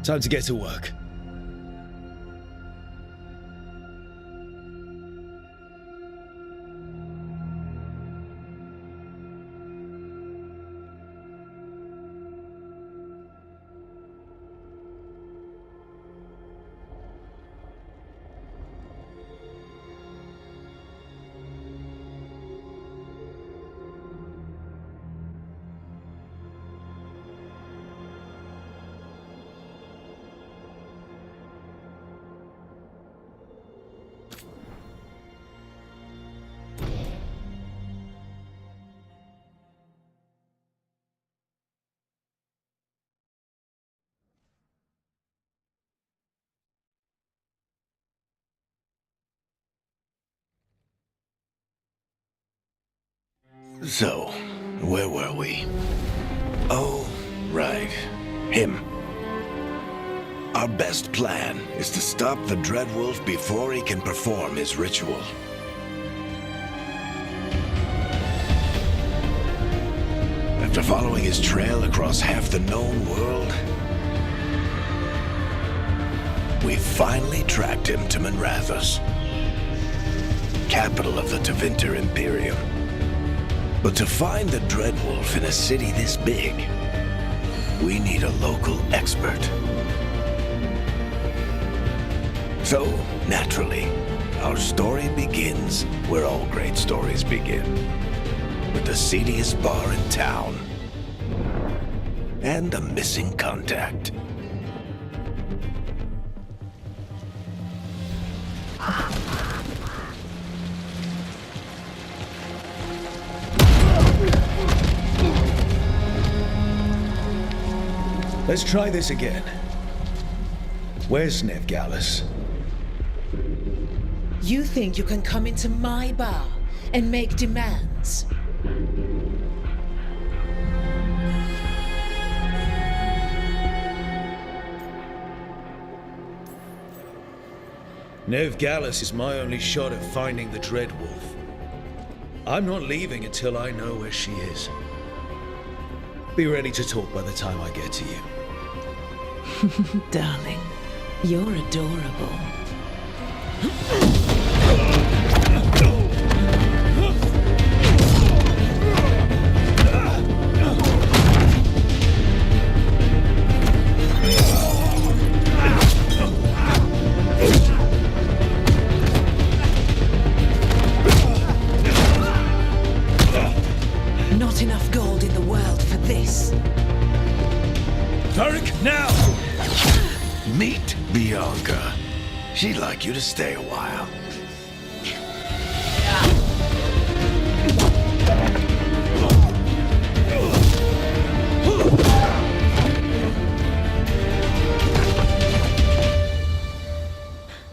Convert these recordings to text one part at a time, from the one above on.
Time to get to work. So, where were we? Oh, right. Him. Our best plan is to stop the Dreadwolf before he can perform his ritual. After following his trail across half the known world, we finally tracked him to Manrathus, capital of the Tevinter Imperium. But to find the Dreadwolf in a city this big, we need a local expert. So, naturally, our story begins where all great stories begin. With the seediest bar in town. And a missing contact. Let's try this again. Where's Veilguard? You think you can come into my bar and make demands? Veilguard is my only shot at finding the Dreadwolf. I'm not leaving until I know where she is. Be ready to talk by the time I get to you. Darling, you're adorable. Not enough gold in the world for this. Tarek, now! Meet Bianca. She'd like you to stay a while.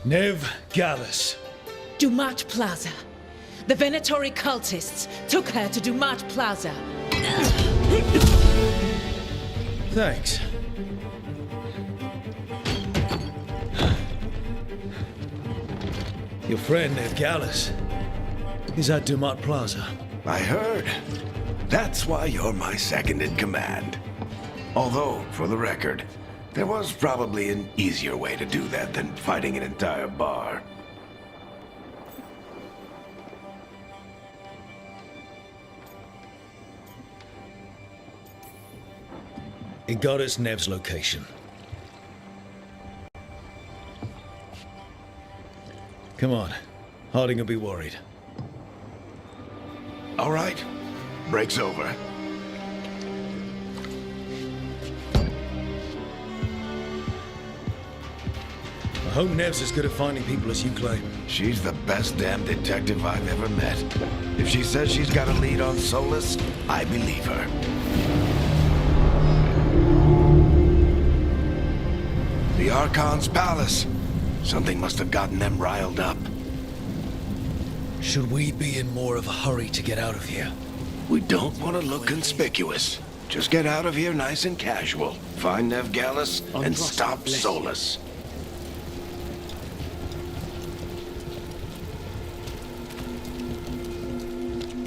Veilguard. Dumat Plaza. The Venatori cultists took her to Dumat Plaza. Thanks. Your friend Veilguard is at Dumat Plaza. I heard. That's why you're my second in command. Although, for the record, there was probably an easier way to do that than fighting an entire bar. It got us Nev's location. Come on. Harding will be worried. All right. Break's over. I hope Nev's as good at finding people as you claim. She's the best damn detective I've ever met. If she says she's got a lead on Solus, I believe her. The Archon's palace. Something must have gotten them riled up. Should we be in more of a hurry to get out of here? We don't want to look conspicuous. Just get out of here nice and casual. Find Veilguard and stop Solus.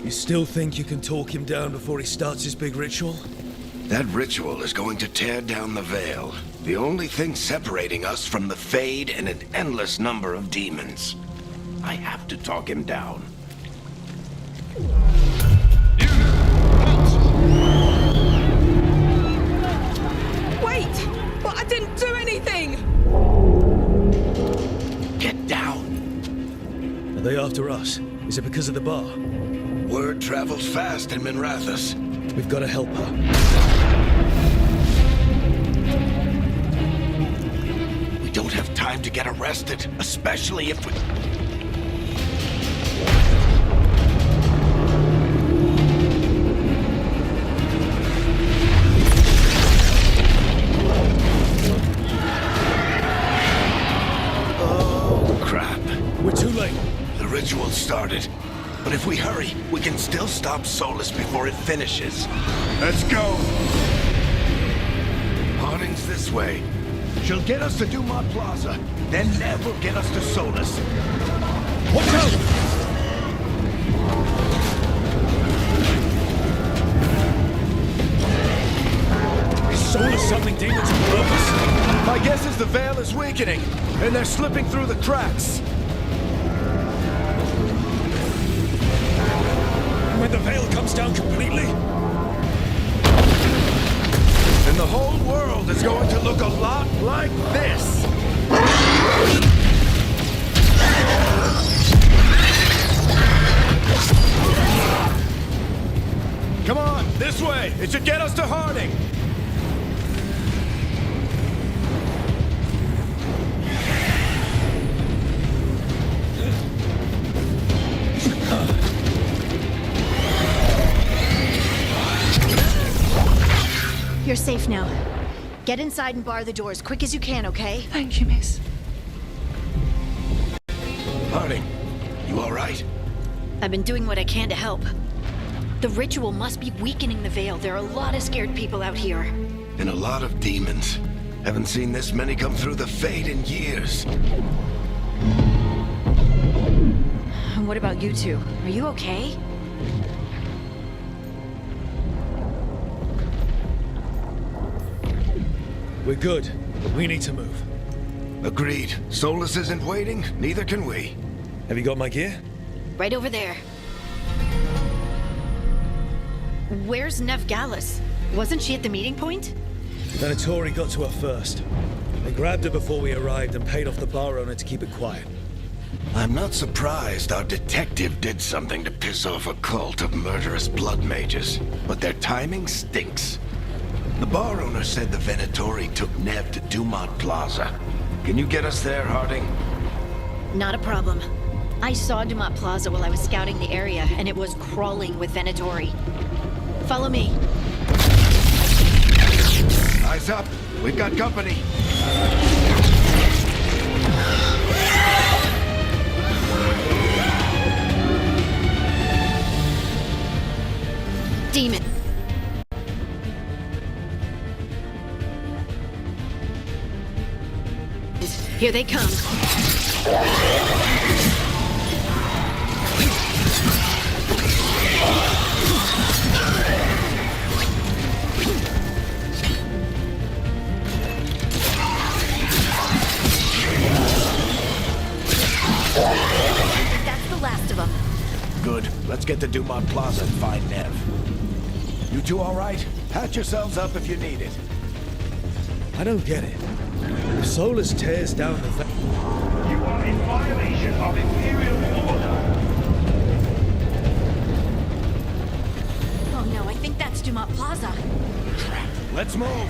You still think you can talk him down before he starts his big ritual? That ritual is going to tear down the Veil. The only thing separating us from the Fade and an endless number of demons. I have to talk him down. Wait! But I didn't do anything! Get down. Are they after us? Is it because of the bar? Word travels fast in Minrathous. We've got to help her. We don't have time to get arrested, especially if we... Oh, crap. We're too late. The ritual started. But if we hurry, we can still stop Solus before it finishes. Let's go! Harding's this way. She'll get us to Dumont Plaza. Then Nev will get us to Solus. Watch out! Is Solus summoning demons on purpose? My guess is the Veil is weakening, and they're slipping through the cracks. When the veil comes down completely? And the whole world is going to look a lot like this. Come on, this way. It should get us to Harding. You're safe now. Get inside and bar the door as quick as you can, okay? Thank you, miss. Harding, you all right? I've been doing what I can to help. The ritual must be weakening the Veil. There are a lot of scared people out here. And a lot of demons. Haven't seen this many come through the Fade in years. And what about you two? Are you okay? We're good, but we need to move. Agreed. Solus isn't waiting, neither can we. Have you got my gear? Right over there. Where's Nev Gallus? Wasn't she at the meeting point? Venatori got to her first. They grabbed her before we arrived and paid off the bar owner to keep it quiet. I'm not surprised our detective did something to piss off a cult of murderous blood mages, but their timing stinks. The bar owner said the Venatori took Nev to Dumont Plaza. Can you get us there, Harding? Not a problem. I saw Dumont Plaza while I was scouting the area, and it was crawling with Venatori. Follow me. Eyes up. We've got company. Demon. Here they come. That's the last of them. Good. Let's get to Dumont Plaza and find Nev. You two all right? Patch yourselves up if you need it. I don't get it. If Solus tears down the veil... You are in violation of Imperial order. Oh no, I think that's Dumont Plaza. Let's move.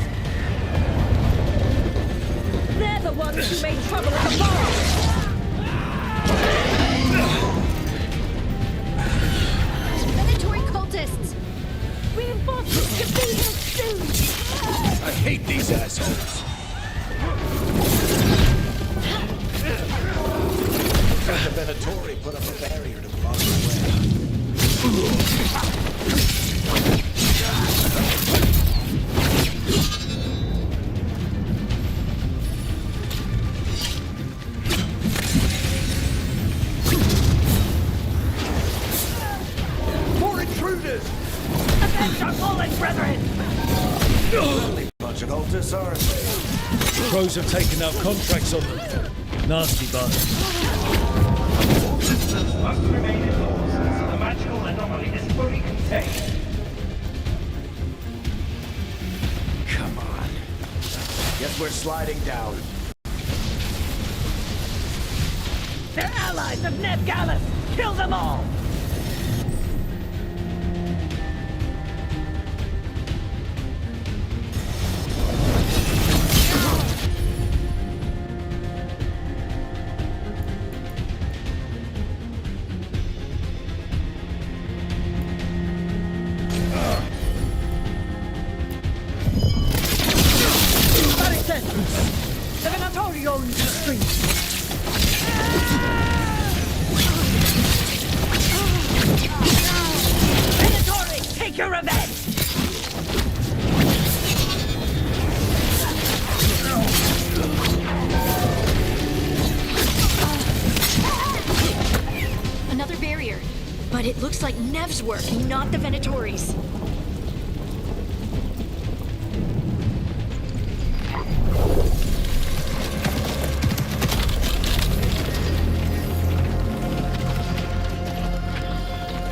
They're the ones who made trouble at the bar! Venatori cultists! Reinforcements to be here soon! I hate these assholes. The Venatori put up a barrier to block the way. More intruders! Avenge our fallen brethren! Only bunch Project Altus, aren't they? Crows have taken out contracts on them. Nasty bunch. All systems must remain indoors until the magical anomaly is fully contained. Come on. Guess we're sliding down. They're allies of Ned Gallus! Kill them all! The Venatori owns the street! Venatori, take your revenge! Another barrier. But it looks like Nev's work, not the Venatori's.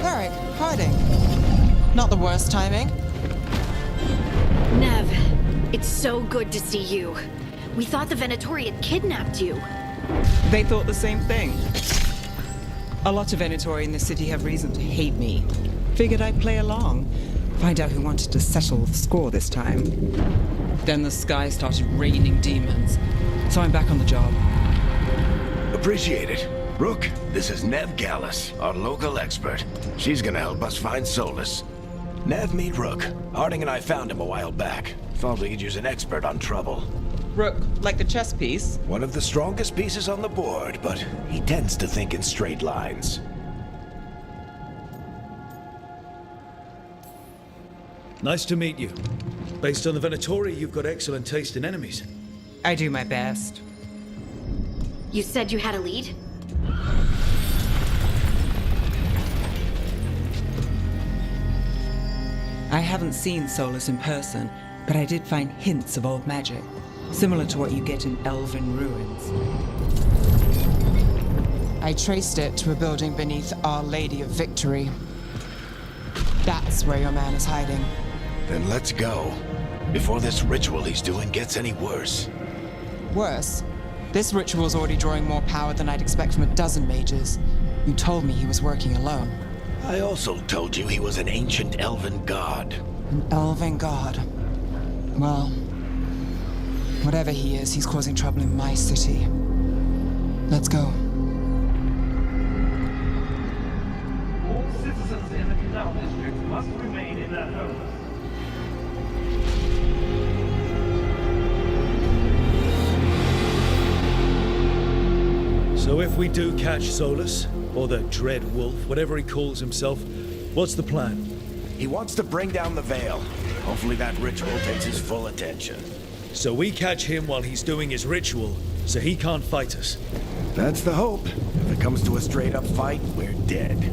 Varric, Harding. Not the worst timing. Nev, it's so good to see you. We thought the Venatori had kidnapped you. They thought the same thing. A lot of Venatori in the city have reason to hate me. Figured I'd play along. Find out who wanted to settle the score this time. Then the sky started raining demons. So I'm back on the job. Appreciate it. Rook, this is Nev Gallus, our local expert. She's gonna help us find Solus. Nev, meet Rook. Harding and I found him a while back. Thought we could use an expert on trouble. Rook, like the chess piece? One of the strongest pieces on the board, but he tends to think in straight lines. Nice to meet you. Based on the Venatori, you've got excellent taste in enemies. I do my best. You said you had a lead? I haven't seen Solus in person, but I did find hints of old magic, similar to what you get in elven ruins. I traced it to a building beneath Our Lady of Victory. That's where your man is hiding. Then let's go. Before this ritual he's doing gets any worse. Worse, this ritual's already drawing more power than I'd expect from a dozen mages. You told me he was working alone. I also told you he was an ancient elven god. An elven god. Well, whatever he is, he's causing trouble in my city. Let's go. All citizens in the Canal District must remain in their homes. So if we do catch Solus, or the Dread Wolf, whatever he calls himself, what's the plan? He wants to bring down the Veil. Hopefully that ritual takes his full attention. So we catch him while he's doing his ritual, so he can't fight us. That's the hope. If it comes to a straight-up fight, we're dead.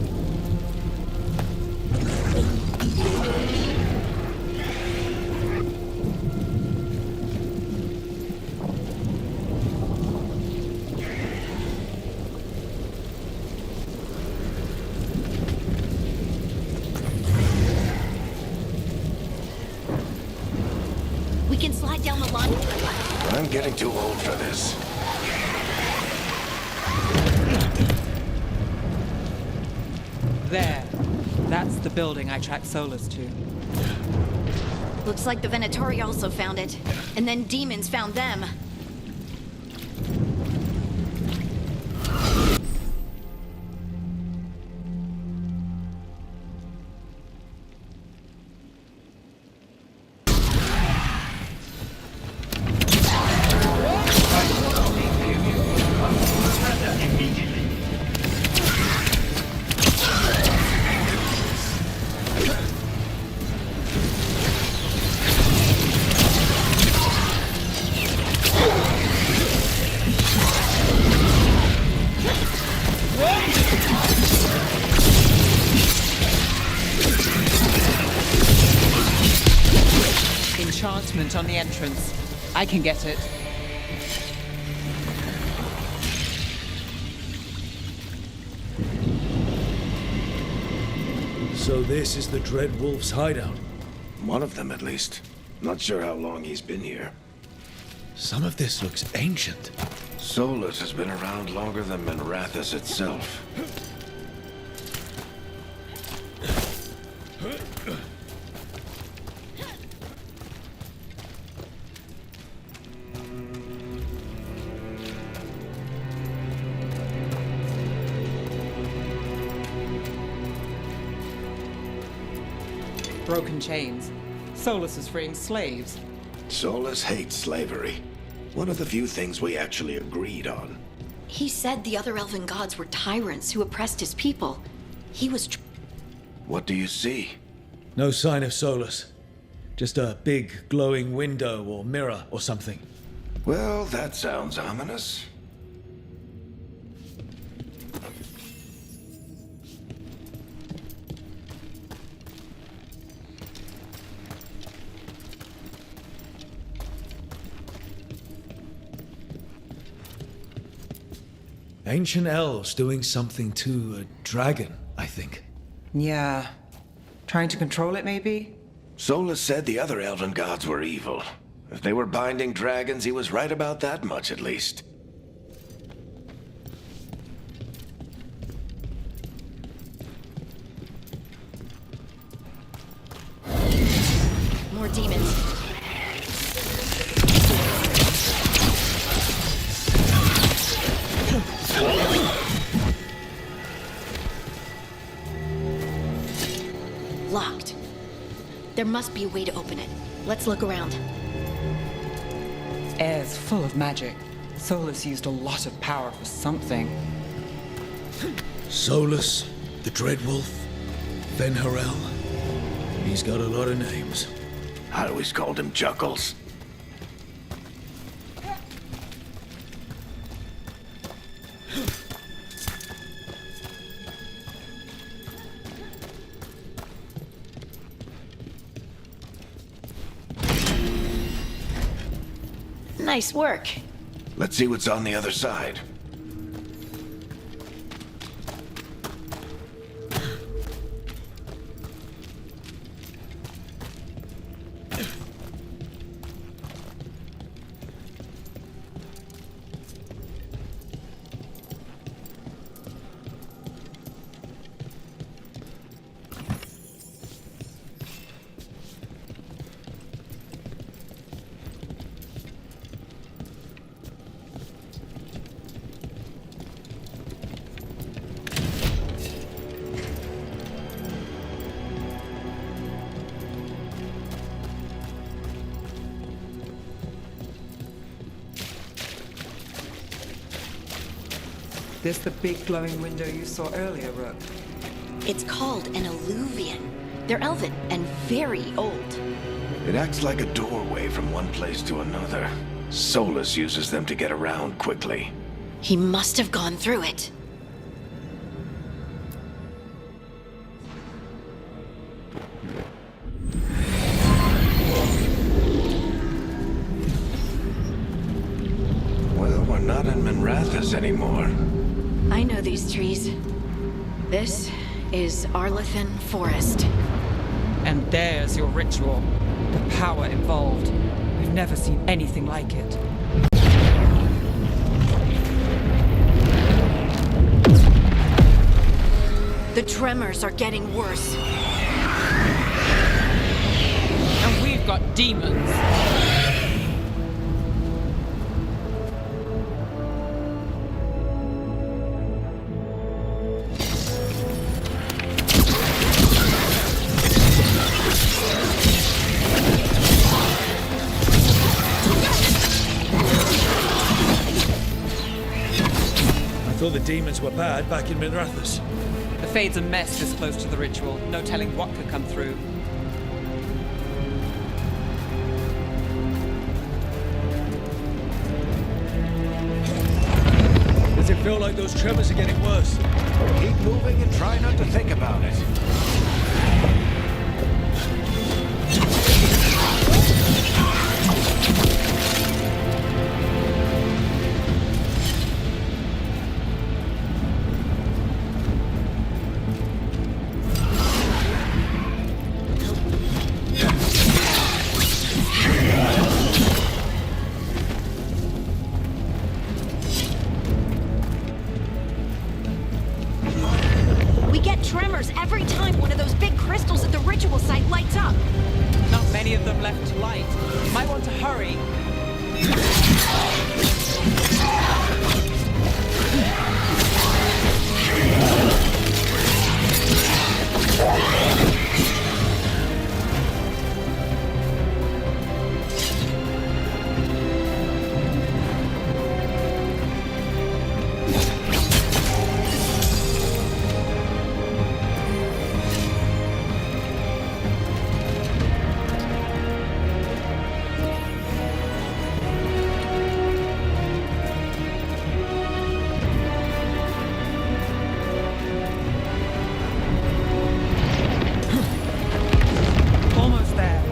We can slide down the line. I'm getting too old for this. There. That's the building I tracked Solus to. Looks like the Venatori also found it. And then demons found them. enchantment on the entrance. I can get it. So this is the Dread Wolf's hideout. One of them, at least. Not sure how long he's been here. Some of this looks ancient. Solus has been around longer than Minrathous itself. Broken chains. Solus is freeing slaves. Solus hates slavery. One of the few things we actually agreed on. He said the other elven gods were tyrants who oppressed his people. He was What do you see? No sign of Solus. Just a big glowing window or mirror or something. Well, that sounds ominous. Ancient elves doing something to a dragon, I think. Yeah. Trying to control it, maybe? Solus said the other elven gods were evil. If they were binding dragons, he was right about that much, at least. more demons. Locked. There must be a way to open it. Let's look around. Air's full of magic. Solus used a lot of power for something. Solus, the Dreadwolf, Venharel. He's got a lot of names. I always called him Chuckles. Nice work. Let's see what's on the other side. This the big glowing window you saw earlier, Rook? It's called an alluvian. They're elven and very old. It acts like a doorway from one place to another. Solus uses them to get around quickly. He must have gone through it. Well, we're not in Minrathous anymore. I know these trees. This is Arlethan Forest. And there's your ritual. The power involved. We've never seen anything like it. The tremors are getting worse. And we've got demons. I thought the demons were bad back in Minrathous. The Fade's a mess this close to the ritual. No telling what could come through. Does it feel like those tremors are getting worse? Keep moving and try not to think about it. lights up. Not many of them left to light. Might want to hurry. Almost there.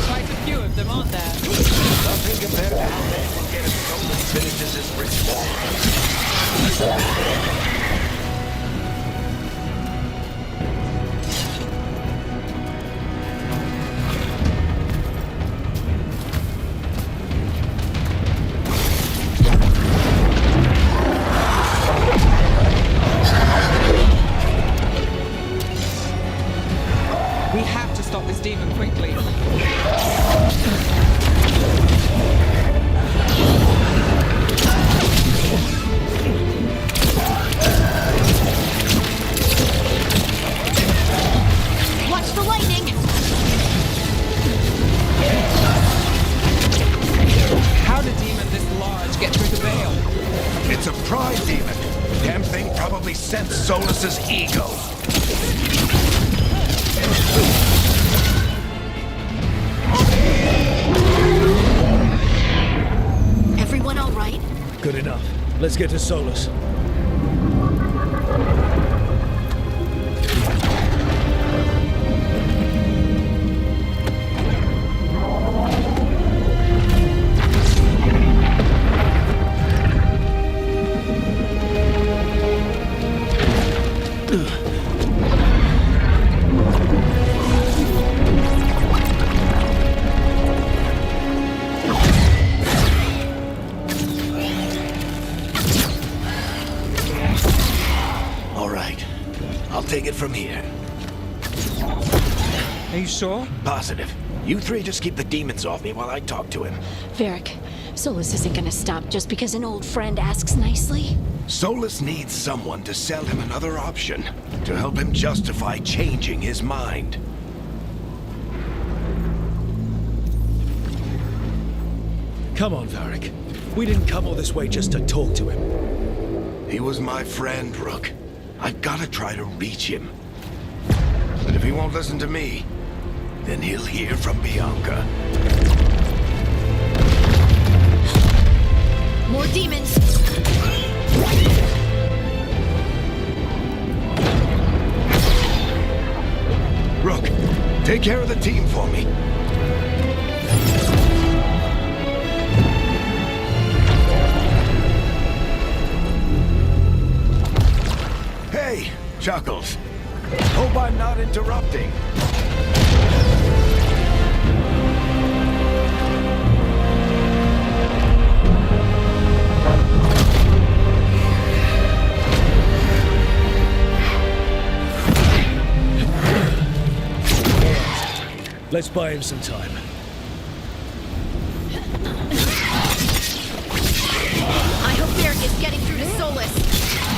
Quite a few of them, aren't there? Nothing compared to how Ned will get his soul and finishes his ritual. We have to stop this demon quickly. Watch the lightning! How did a demon this large get through the veil? It's a pride demon. Damn thing probably sensed Solus's ego. Everyone all right? Good enough. Let's get to Solus. All right. I'll take it from here. Are you sure? Positive. You three just keep the demons off me while I talk to him. Varric, Solus isn't gonna stop just because an old friend asks nicely. Solus needs someone to sell him another option, to help him justify changing his mind. Come on, Varric. We didn't come all this way just to talk to him. He was my friend, Rook. I've gotta try to reach him. But if he won't listen to me, then he'll hear from Bianca. More demons! Rook, take care of the team for me. Hey, Chuckles. Hope I'm not interrupting. Let's buy him some time. I hope Varric is getting through to Solus.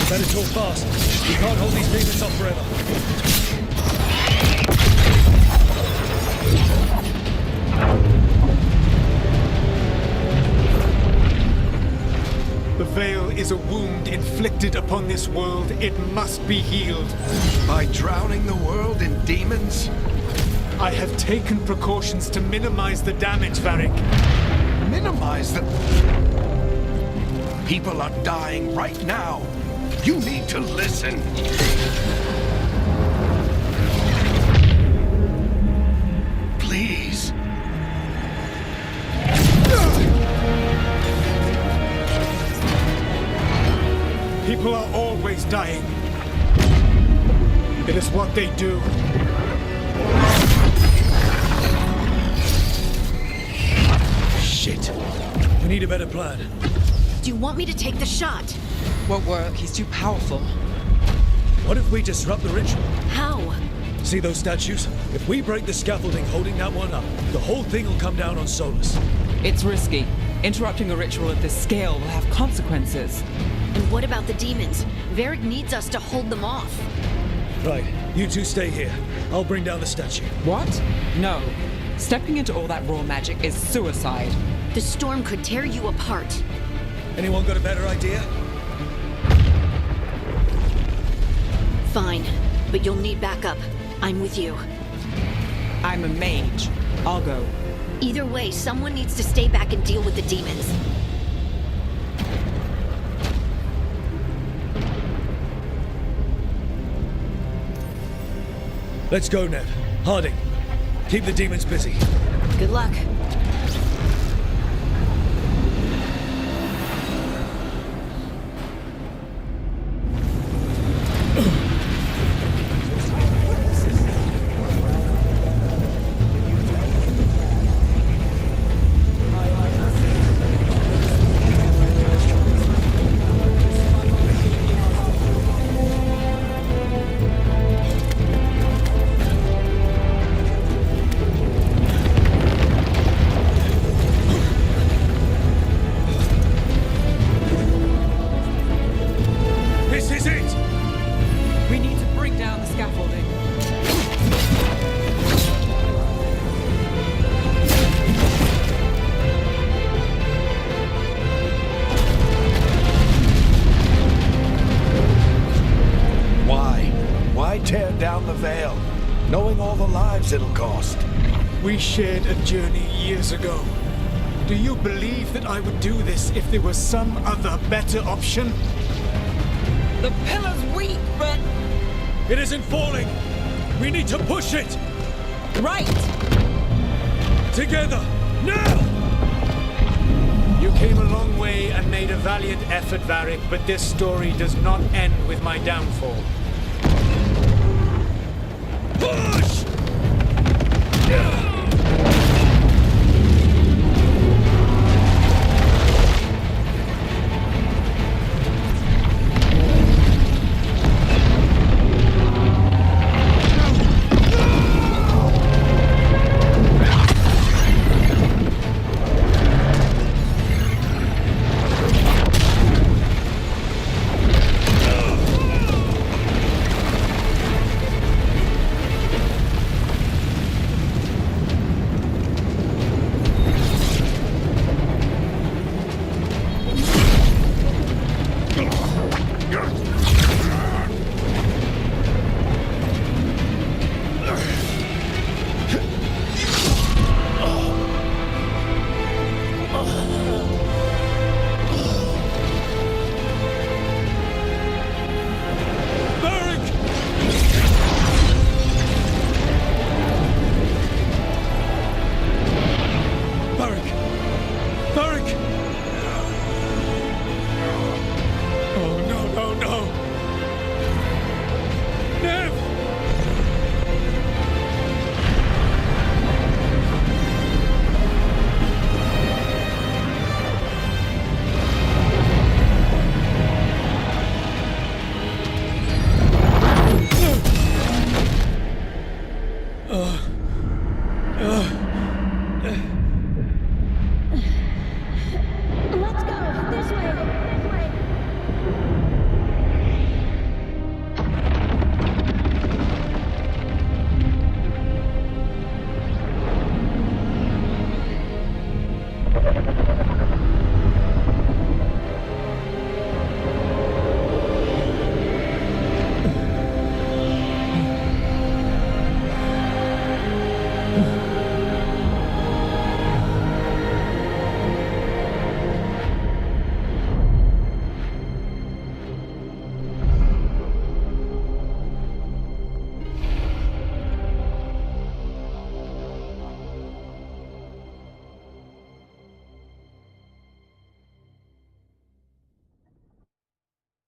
Better talk fast. We can't hold these demons off forever. The veil is a wound inflicted upon this world. It must be healed. By drowning the world in demons? I have taken precautions to minimize the damage, Varric. Minimize the... People are dying right now. You need to listen. People are always dying. It is what they do. Shit. We need a better plan. Do you want me to take the shot? Won't work. He's too powerful. What if we disrupt the ritual? How? See those statues? If we break the scaffolding holding that one up, the whole thing will come down on Solus. It's risky. Interrupting a ritual of this scale will have consequences. And what about the demons? Varric needs us to hold them off. Right, you two stay here. I'll bring down the statue. What? No. Stepping into all that raw magic is suicide. The storm could tear you apart. Anyone got a better idea? Fine, but you'll need backup. I'm with you. I'm a mage. I'll go. Either way, someone needs to stay back and deal with the demons. Let's go, Nev. Harding, keep the demons busy. Good luck. This is it! We need to bring down the scaffolding. Why? Why tear down the Veil, knowing all the lives it'll cost? We shared a journey years ago. Do you believe that I would do this if there was some other better option? The pillar's weak, but... It isn't falling! We need to push it! Right! Together! Now! You came a long way and made a valiant effort, Varric, but this story does not end with my downfall. Push! Let's go! This way!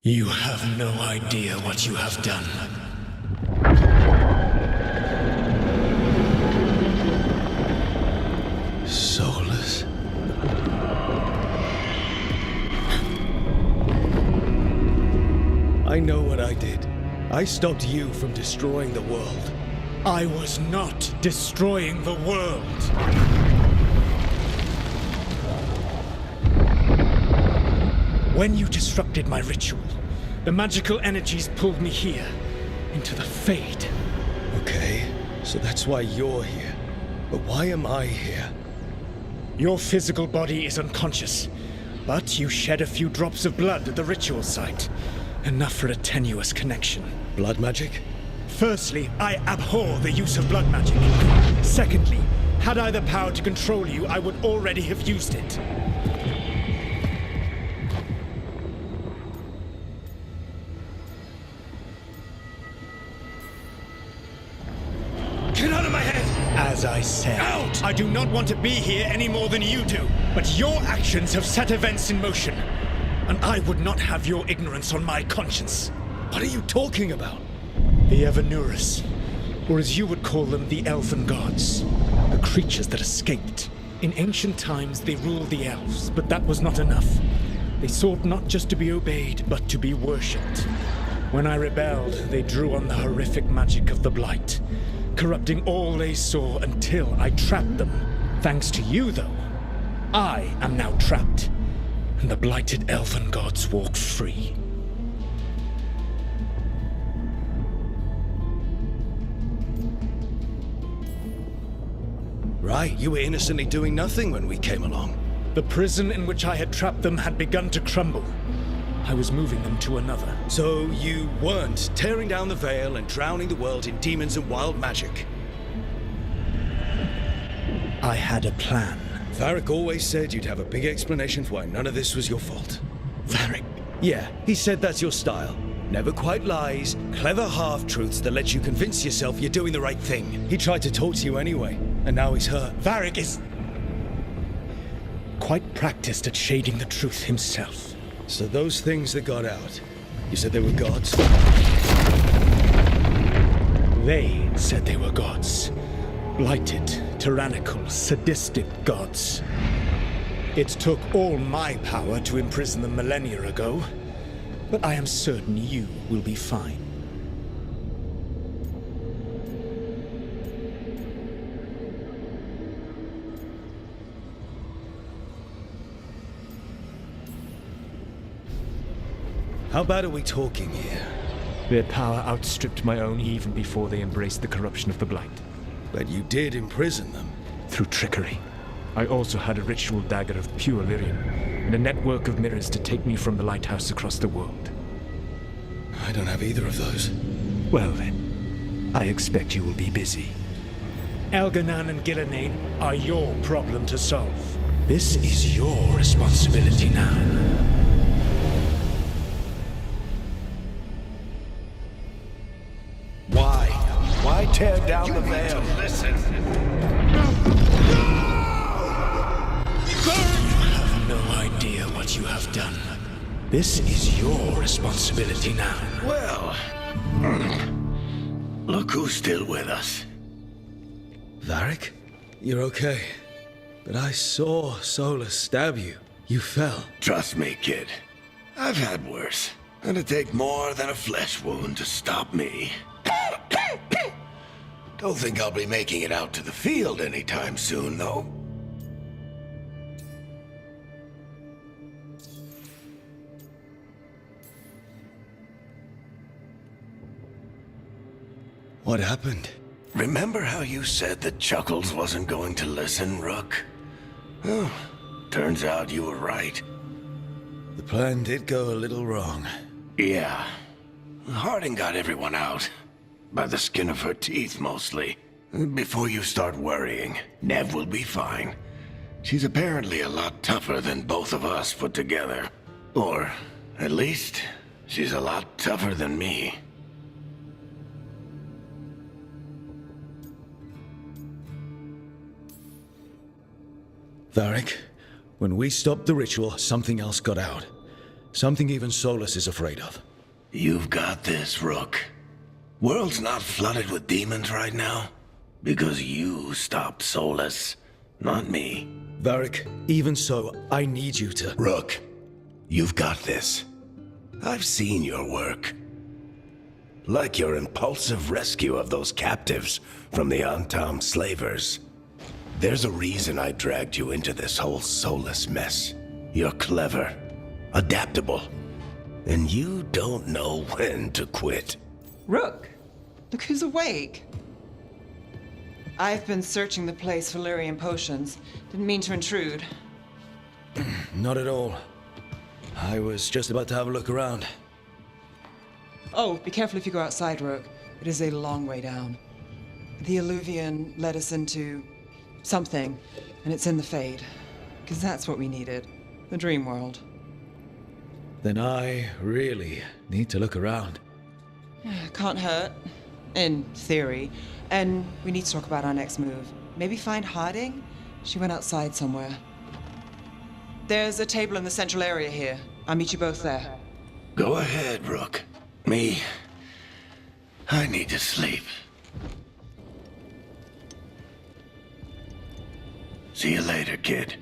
You have no idea what you have done. Soulless? I know what I did. I stopped you from destroying the world. I was not destroying the world. When you disrupted my ritual, the magical energies pulled me here, into the Fade. Okay, so that's why you're here. But why am I here? Your physical body is unconscious, but you shed a few drops of blood at the ritual site. Enough for a tenuous connection. Blood magic? Firstly, I abhor the use of blood magic. Secondly, had I the power to control you, I would already have used it. Get out of my head! As I said, Out! I do not want to be here any more than you do. But your actions have set events in motion. And I would not have your ignorance on my conscience. What are you talking about? The Evanurus, or as you would call them, the Elven Gods. The creatures that escaped. In ancient times, they ruled the elves, but that was not enough. They sought not just to be obeyed, but to be worshipped. When I rebelled, they drew on the horrific magic of the Blight, corrupting all they saw until I trapped them. Thanks to you, though, I am now trapped, and the blighted Elven Gods walk free. Right, you were innocently doing nothing when we came along. The prison in which I had trapped them had begun to crumble. I was moving them to another. So you weren't tearing down the veil and drowning the world in demons and wild magic. I had a plan. Varric always said you'd have a big explanation for why none of this was your fault. Varric. Yeah, he said that's your style. Never quite lies, clever half-truths that let you convince yourself you're doing the right thing. He tried to talk to you anyway, and now he's hurt. Varric is quite practiced at shading the truth himself. So those things that got out, you said they were gods? They said they were gods. Blighted, tyrannical, sadistic gods. It took all my power to imprison them millennia ago, but I am certain you will be fine. How bad are we talking here? Their power outstripped my own even before they embraced the corruption of the Blight. But you did imprison them. Through trickery. I also had a ritual dagger of pure lyrium, and a network of mirrors to take me from the lighthouse across the world. I don't have either of those. Well then, I expect you will be busy. Elganan and Gillenane are your problem to solve. This is your responsibility now. Why tear down the veil? Listen. You have no idea what you have done. This is your responsibility now. Well, look who's still with us. Varric? You're okay. But I saw Solus stab you. You fell. Trust me, kid. I've had worse. It'd take more than a flesh wound to stop me. Don't think I'll be making it out to the field anytime soon, though. What happened? Remember how you said that Chuckles wasn't going to listen, Rook? Well, turns out you were right. The plan did go a little wrong. Yeah. Harding got everyone out. By the skin of her teeth, mostly. Before you start worrying, Nev will be fine. She's apparently a lot tougher than both of us put together. Or, at least, she's a lot tougher than me. Varric, when we stopped the ritual, something else got out. Something even Solus is afraid of. You've got this, Rook. World's not flooded with demons right now. Because you stopped Solus, not me. Varric, even so, I need you to... Rook, you've got this. I've seen your work. Like your impulsive rescue of those captives from the Antam slavers. There's a reason I dragged you into this whole Solus mess. You're clever, adaptable, and you don't know when to quit. Rook, look who's awake. I've been searching the place for Lyrian potions. Didn't mean to intrude. Not at all. I was just about to have a look around. Oh, be careful if you go outside, Rook. It is a long way down. The Alluvian led us into something, and it's in the Fade. Because that's what we needed. The dream world. Then I really need to look around. Can't hurt. In theory. And we need to talk about our next move. Maybe find Harding? She went outside somewhere. There's a table in the central area here. I'll meet you both there. Go ahead, Rook. Me, I need to sleep. See you later, kid.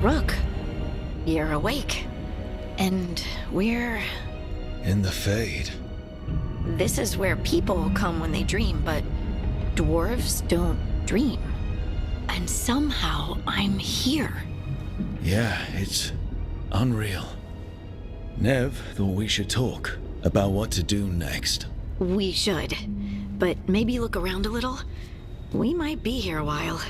Rook, you're awake. And we're... In the Fade. This is where people come when they dream, but dwarves don't dream. And somehow I'm here. Yeah, it's unreal. Nev thought we should talk about what to do next. We should. But maybe look around a little. We might be here a while.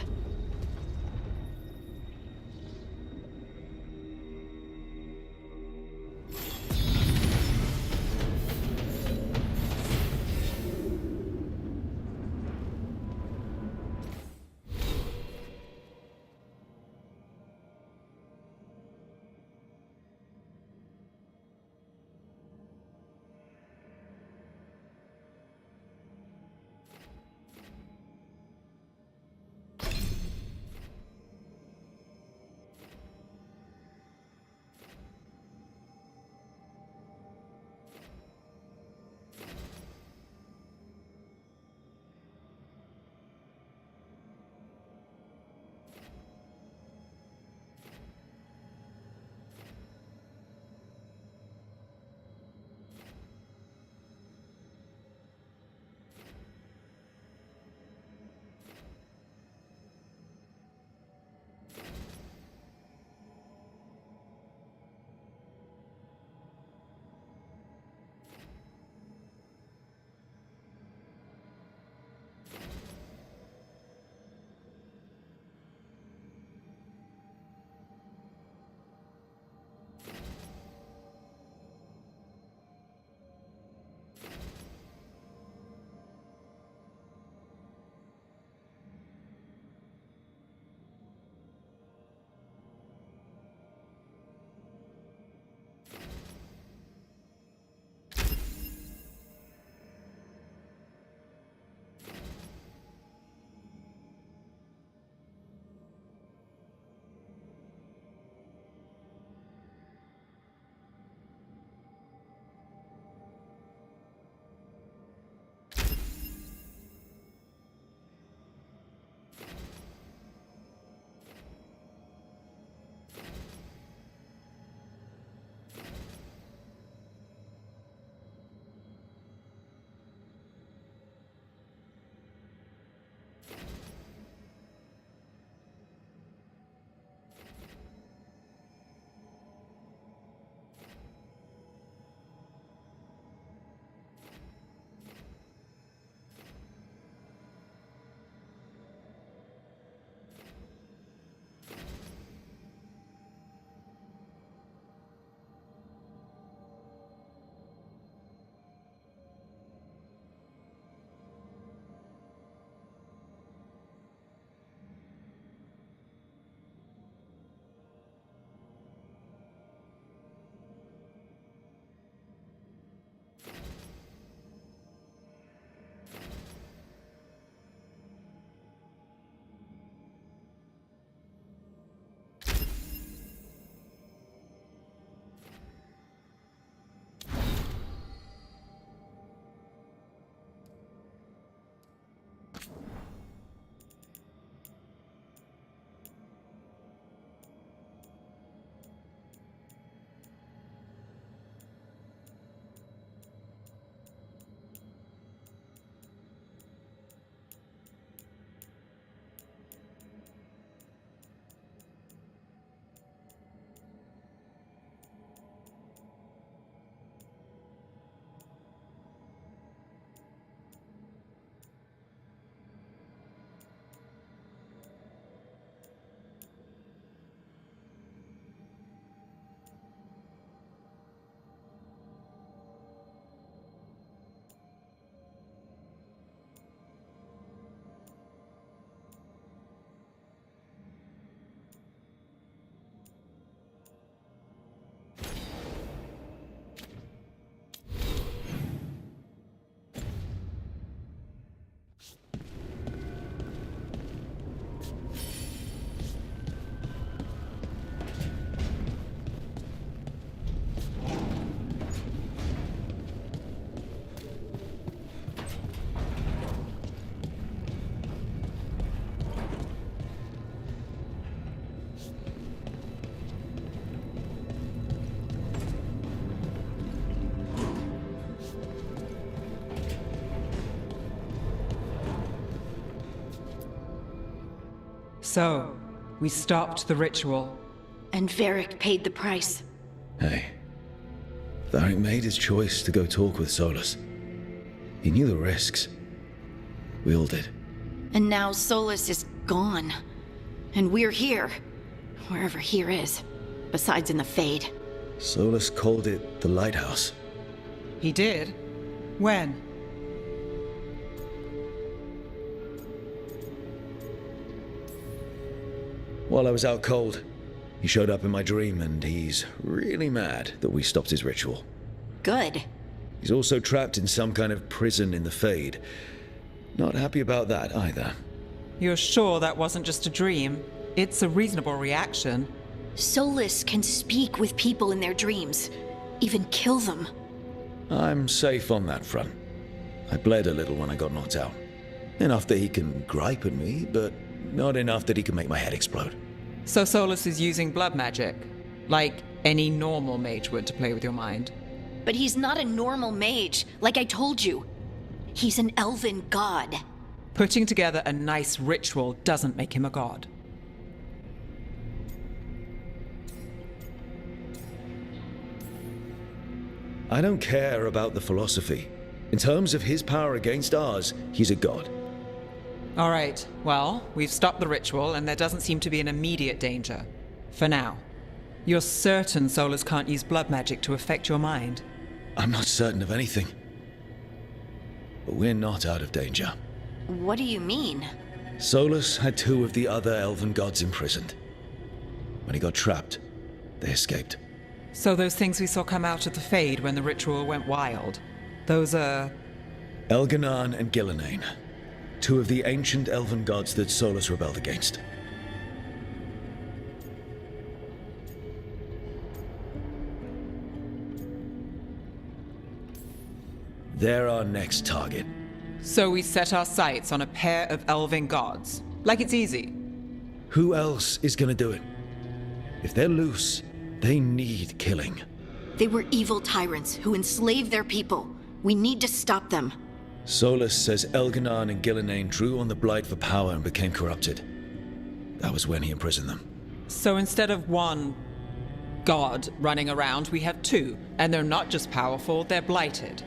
So, we stopped the ritual. And Varric paid the price. Hey, Varric made his choice to go talk with Solus. He knew the risks. We all did. And now Solus is gone. And we're here. Wherever here is. Besides in the Fade. Solus called it the Lighthouse. He did? When? While I was out cold, he showed up in my dream, and he's really mad that we stopped his ritual. Good. He's also trapped in some kind of prison in the Fade. Not happy about that either. You're sure that wasn't just a dream? It's a reasonable reaction. Solus can speak with people in their dreams. Even kill them. I'm safe on that front. I bled a little when I got knocked out. Enough that he can gripe at me, but not enough that he can make my head explode. So Solus is using blood magic, like any normal mage would, to play with your mind. But he's not a normal mage, like I told you. He's an elven god. Putting together a nice ritual doesn't make him a god. I don't care about the philosophy. In terms of his power against ours, he's a god. All right, well, we've stopped the ritual, and there doesn't seem to be an immediate danger. For now. You're certain Solus can't use blood magic to affect your mind? I'm not certain of anything. But we're not out of danger. What do you mean? Solus had 2 of the other elven gods imprisoned. When he got trapped, they escaped. So those things we saw come out of the Fade when the ritual went wild, those are... Elganan and Gillenane. 2 of the ancient elven gods that Solus rebelled against. They're our next target. So we set our sights on a pair of elven gods. Like it's easy. Who else is gonna do it? If they're loose, they need killing. They were evil tyrants who enslaved their people. We need to stop them. Solus says Elganan and Gillenane drew on the Blight for power and became corrupted. That was when he imprisoned them. So instead of one god running around, we have 2. And they're not just powerful, they're blighted.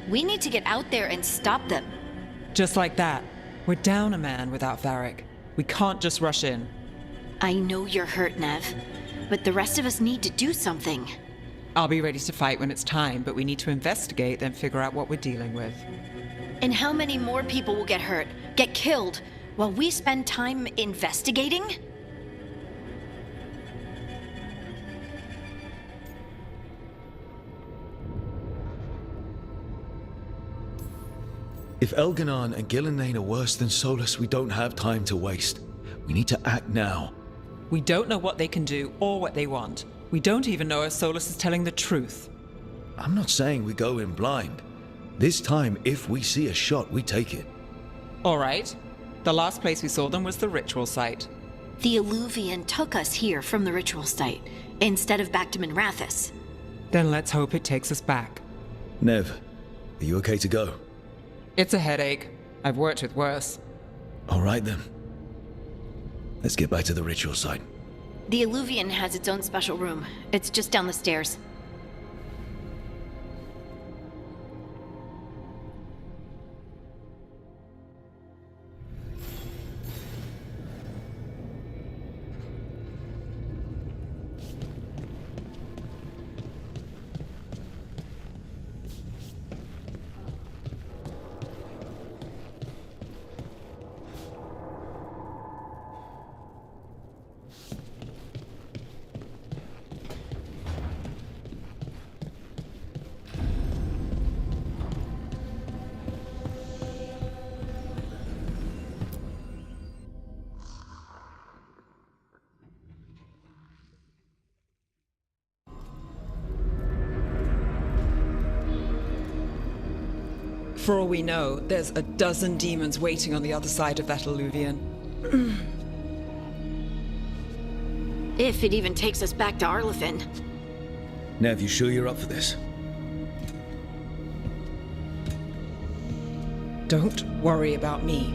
We need to get out there and stop them. Just like that. We're down a man without Varric. We can't just rush in. I know you're hurt, Nev, but the rest of us need to do something. I'll be ready to fight when it's time, but we need to investigate, then figure out what we're dealing with. And how many more people will get hurt, get killed, while we spend time investigating? If Elganan and Gillenane are worse than Solus, we don't have time to waste. We need to act now. We don't know what they can do or what they want. We don't even know if Solus is telling the truth. I'm not saying we go in blind. This time, if we see a shot, we take it. All right. The last place we saw them was the ritual site. The Alluvian took us here from the ritual site, instead of back to Minrathous. Then let's hope it takes us back. Nev, are you okay to go? It's a headache. I've worked with worse. All right then. Let's get back to the ritual site. The Alluvian has its own special room. It's just down the stairs. For all we know, there's a dozen demons waiting on the other side of that alluvian. If it even takes us back to Arlefin. Nev, you sure you're up for this? Don't worry about me.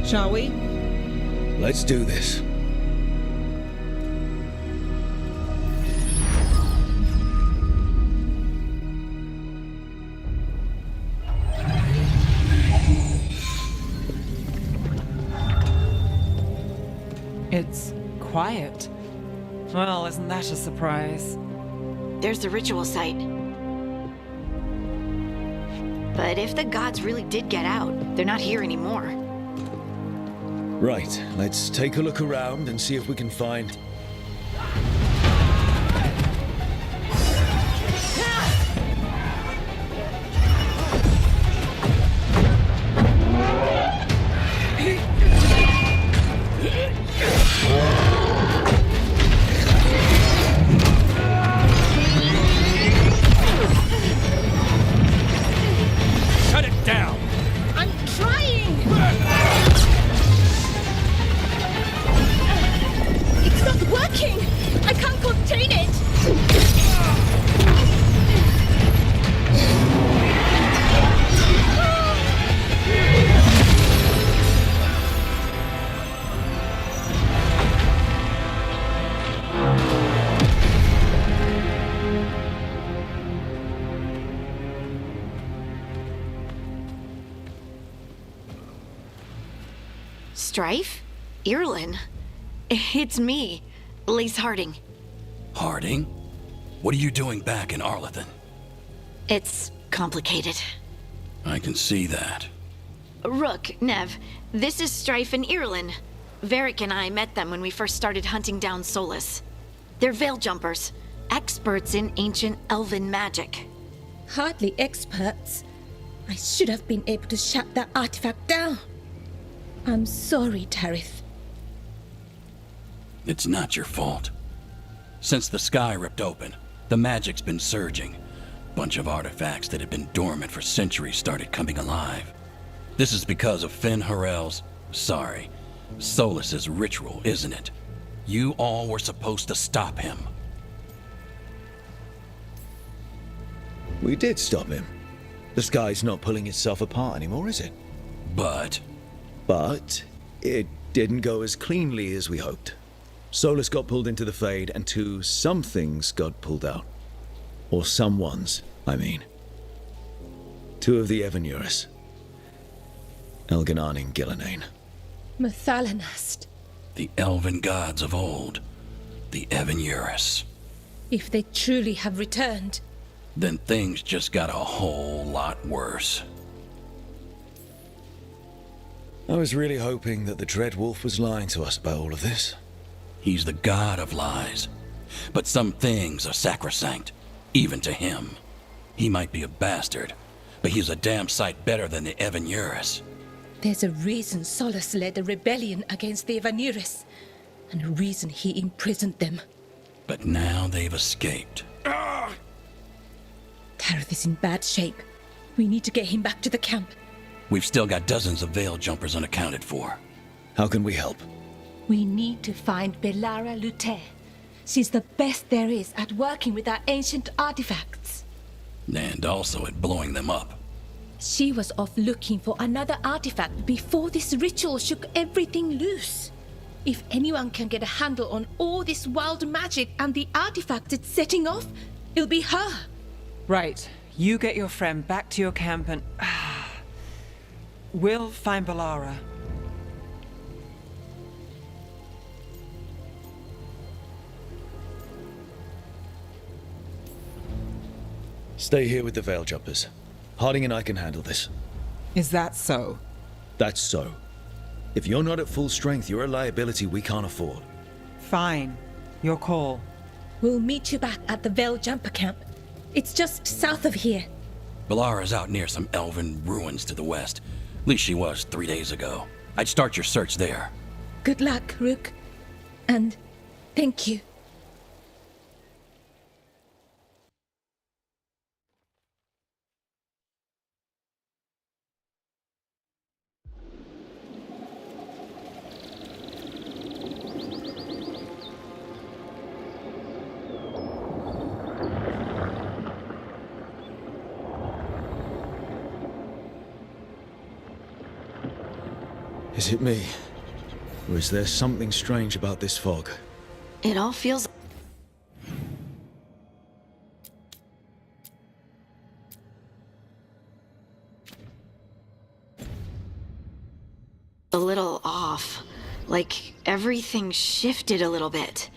Shall we? Let's do this. It's quiet. Well, isn't that a surprise? There's the ritual site. But if the gods really did get out, they're not here anymore. Right, let's take a look around and see if we can find... Shut it down! I'm trying! It's not working! I can't contain it! Strife? Irlin? It's me, Lace Harding. Harding? What are you doing back in Arlethan? It's complicated. I can see that. Rook, Nev, this is Strife and Irlin. Varric and I met them when we first started hunting down Solus. They're veil jumpers, experts in ancient elven magic. Hardly experts. I should have been able to shut that artifact down. I'm sorry, Tarith. It's not your fault. Since the sky ripped open, the magic's been surging. Bunch of artifacts that had been dormant for centuries started coming alive. This is because of Finn Harel's, Solus's ritual, isn't it? You all were supposed to stop him. We did stop him. The sky's not pulling itself apart anymore, is it? But it didn't go as cleanly as we hoped. Solus got pulled into the Fade, and some things got pulled out. Or someone's, I mean. Two of the Evanurus. Elganan and Gillenane. Mathalanast. the elven gods of old, the Evanurus. If they truly have returned, Then things just got a whole lot worse. I was really hoping that the Dread Wolf was lying to us about all of this. He's the god of lies. But some things are sacrosanct, even to him. He might be a bastard, but he's a damn sight better than the Evanurus. there's a reason Solus led a rebellion against the Evanurus, and a reason he imprisoned them. But now they've escaped. Tareth is in bad shape. We need to get him back to the camp. We've still got dozens of veil jumpers unaccounted for. How can we help? We need to find Belara Lute. She's the best there is at working with our ancient artifacts. And also at blowing them up. She was off looking for another artifact before this ritual shook everything loose. If anyone can get a handle on all this wild magic and the artifacts it's setting off, it'll be her. Right. You get your friend back to your camp and... we'll find Belara. Stay here with the Veil Jumpers. Harding and I can handle this. Is that so? That's so. If you're not at full strength, you're a liability we can't afford. Fine. Your call. We'll meet you back at the Veil Jumper camp. It's just south of here. Belara's out near some elven ruins to the west. At least she was 3 days ago. I'd start your search there. Good luck, Rook. And thank you. Is it me? Or is there something strange about this fog? It all feels a little off. Like everything shifted a little bit.